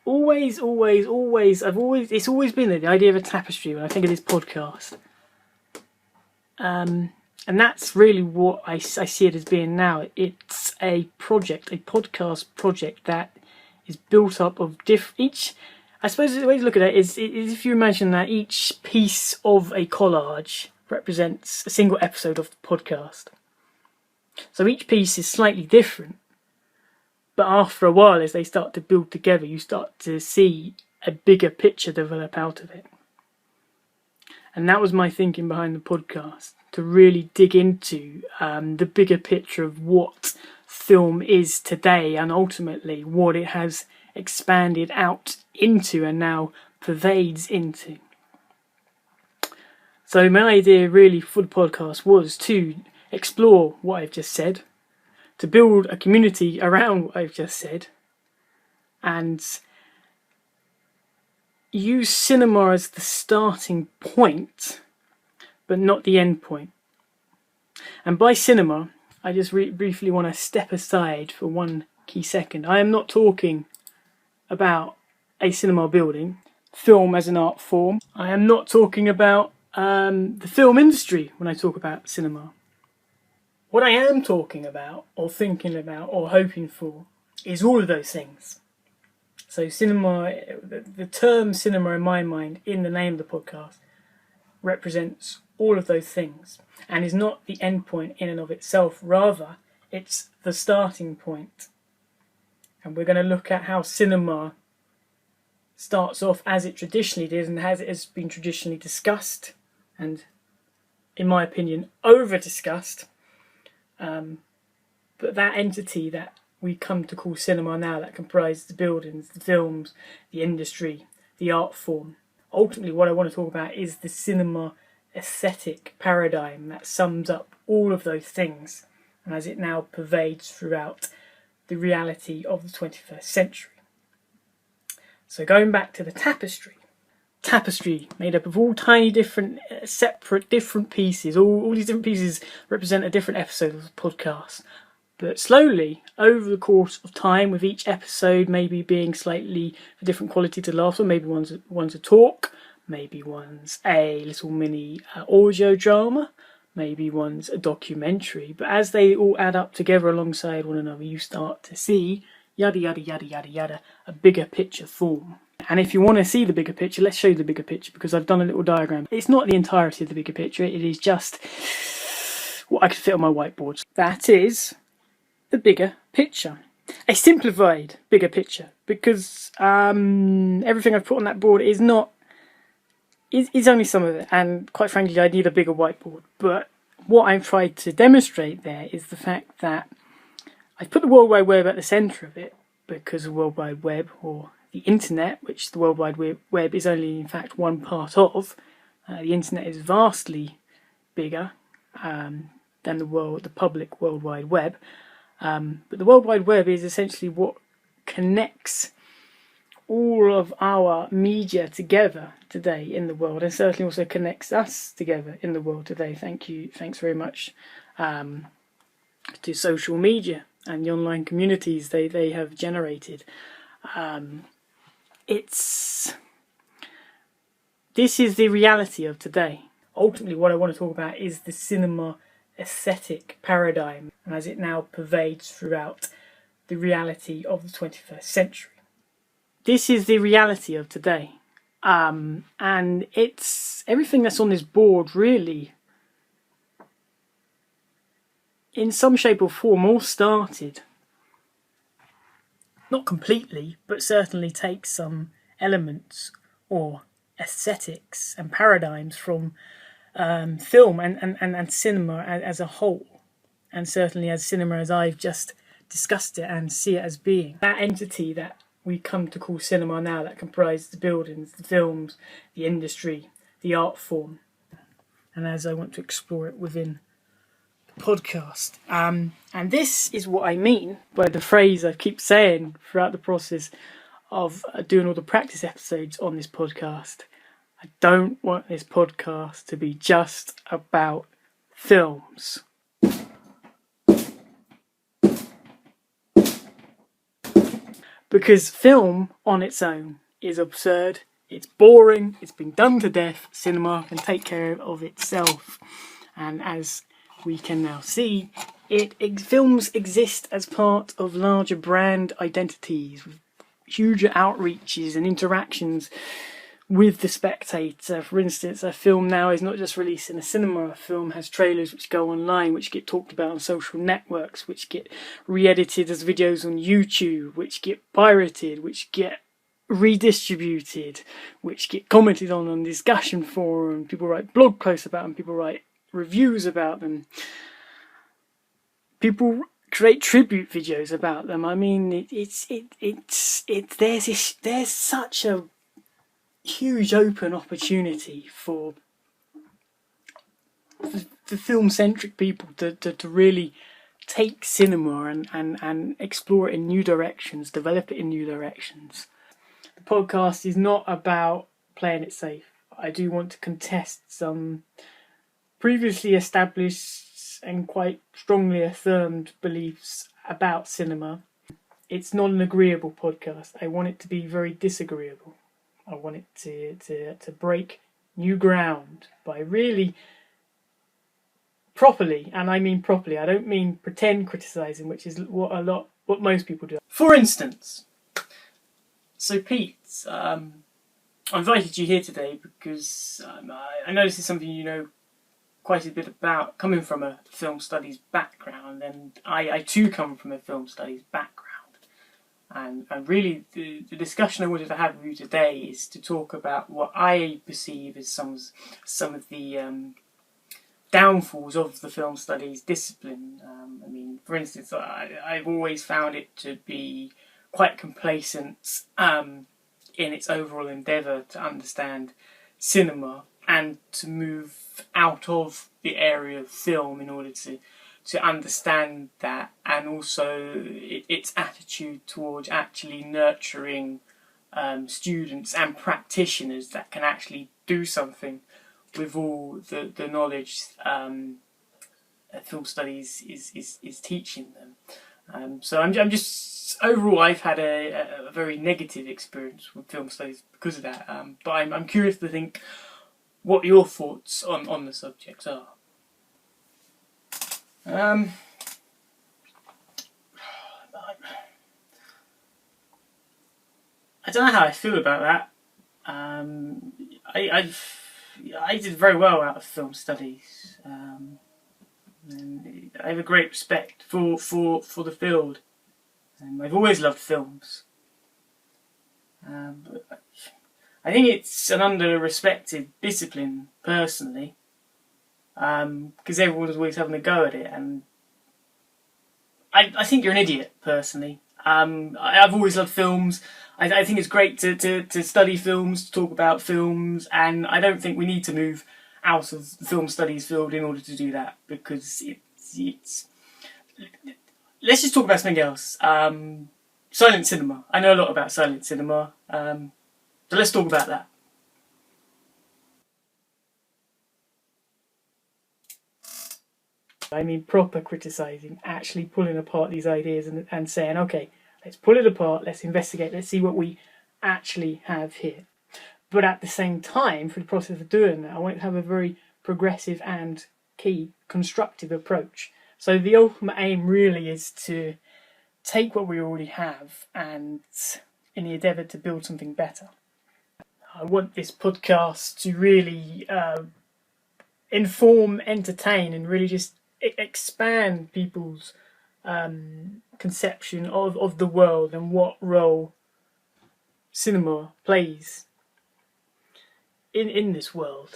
it's always been the idea of a tapestry when I think of this podcast. And that's really what I see it as being now. It's a podcast project that is built up of each. I suppose the way to look at it is if you imagine that each piece of a collage represents a single episode of the podcast. So each piece is slightly different, but after a while, as they start to build together, you start to see a bigger picture develop out of it. And that was my thinking behind the podcast, to really dig into the bigger picture of what film is today and ultimately what it has expanded out into and now pervades into. So my idea really for the podcast was to explore what I've just said, to build a community around what I've just said, and use cinema as the starting point, but not the end point. And by cinema, I just briefly want to step aside for one key second. I am not talking about a cinema building, film as an art form. I am not talking about the film industry when I talk about cinema. What I am talking about, or thinking about, or hoping for, is all of those things. So cinema, the term cinema in my mind, in the name of the podcast, represents all of those things, and is not the end point in and of itself. Rather, it's the starting point. And we're going to look at how cinema starts off as it traditionally did, and as it has been traditionally discussed, and in my opinion, over-discussed. But that entity that we come to call cinema now, that comprises the buildings, the films, the industry, the art form. Ultimately, what I want to talk about is the cinema aesthetic paradigm that sums up all of those things, and as it now pervades throughout the reality of the 21st century. So going back to the tapestry made up of all tiny different separate different pieces. All these different pieces represent a different episode of the podcast, but slowly over the course of time, with each episode maybe being slightly a different quality to the last one, maybe one's a talk, maybe one's a little mini audio drama, maybe one's a documentary, but as they all add up together alongside one another, you start to see yada yada yada yada yada, a bigger picture form. And if you want to see the bigger picture, let's show you the bigger picture, because I've done a little diagram. It's not the entirety of the bigger picture, it is just what I could fit on my whiteboard. That is the bigger picture. A simplified bigger picture, because everything I've put on that board is only some of it, and quite frankly I need a bigger whiteboard. But what I've tried to demonstrate there is the fact that I've put the World Wide Web at the centre of it, because the World Wide Web, or the Internet, which the World Wide Web is only in fact one part of, the Internet is vastly bigger than the public World Wide Web. But the World Wide Web is essentially what connects all of our media together today in the world, and certainly also connects us together in the world today. Thanks very much to social media and the online communities they have generated. This is the reality of today. Ultimately, what I want to talk about is the cinema aesthetic paradigm, and as it now pervades throughout the reality of the 21st century. This is the reality of today. And it's everything that's on this board really, in some shape or form, all started, not completely, but certainly takes some elements or aesthetics and paradigms from film and cinema as a whole, and certainly as cinema as I've just discussed it and see it as being. That entity that we come to call cinema now, that comprises the buildings, the films, the industry, the art form, and as I want to explore it within the podcast. And this is what I mean by the phrase I keep saying throughout the process of doing all the practice episodes on this podcast. I don't want this podcast to be just about films. Because film on its own is absurd, it's boring, it's been done to death. Cinema can take care of itself. And as we can now see, films exist as part of larger brand identities, with huge outreaches and interactions with the spectator. For instance, a film now is not just released in a cinema. A film has trailers which go online, which get talked about on social networks, which get re-edited as videos on YouTube, which get pirated, which get redistributed, which get commented on discussion forums. People write blog posts about them, people write reviews about them, people create tribute videos about them. I mean, there's such a huge open opportunity for the film-centric people to really take cinema and explore it in new directions, develop it in new directions. The podcast is not about playing it safe. I do want to contest some previously established and quite strongly affirmed beliefs about cinema. It's not an agreeable podcast. I want it to be very disagreeable. I want it to break new ground by really properly, and I mean properly. I don't mean pretend criticising, which is what most people do. For instance, so Pete, I invited you here today because I know this is something you know quite a bit about, coming from a film studies background, and I too come from a film studies background. And really, the discussion I wanted to have with you today is to talk about what I perceive as some of the downfalls of the film studies discipline. I mean, for instance, I've always found it to be quite complacent in its overall endeavour to understand cinema and to move out of the area of film in order to understand that, and also its attitude towards actually nurturing students and practitioners that can actually do something with all the knowledge film studies is teaching them. So I'm just overall, I've had a very negative experience with film studies because of that. But I'm curious to think what your thoughts on the subject are. I don't know how I feel about that. I did very well out of film studies, and I have a great respect for the field. I've always loved films. But I think it's an under-respected discipline, personally. Because everyone's always having a go at it, and I think you're an idiot, personally. I've always loved films. I think it's great to study films, to talk about films, and I don't think we need to move out of the film studies field in order to do that, because it's let's just talk about something else. Silent cinema. I know a lot about silent cinema, so let's talk about that. I mean proper criticising, actually pulling apart these ideas and saying, okay, let's pull it apart, let's investigate, let's see what we actually have here. But at the same time, for the process of doing that, I want to have a very progressive and key constructive approach. So the ultimate aim really is to take what we already have and in the endeavour to build something better. I want this podcast to really inform, entertain, and really just expand people's conception of the world and what role cinema plays in this world.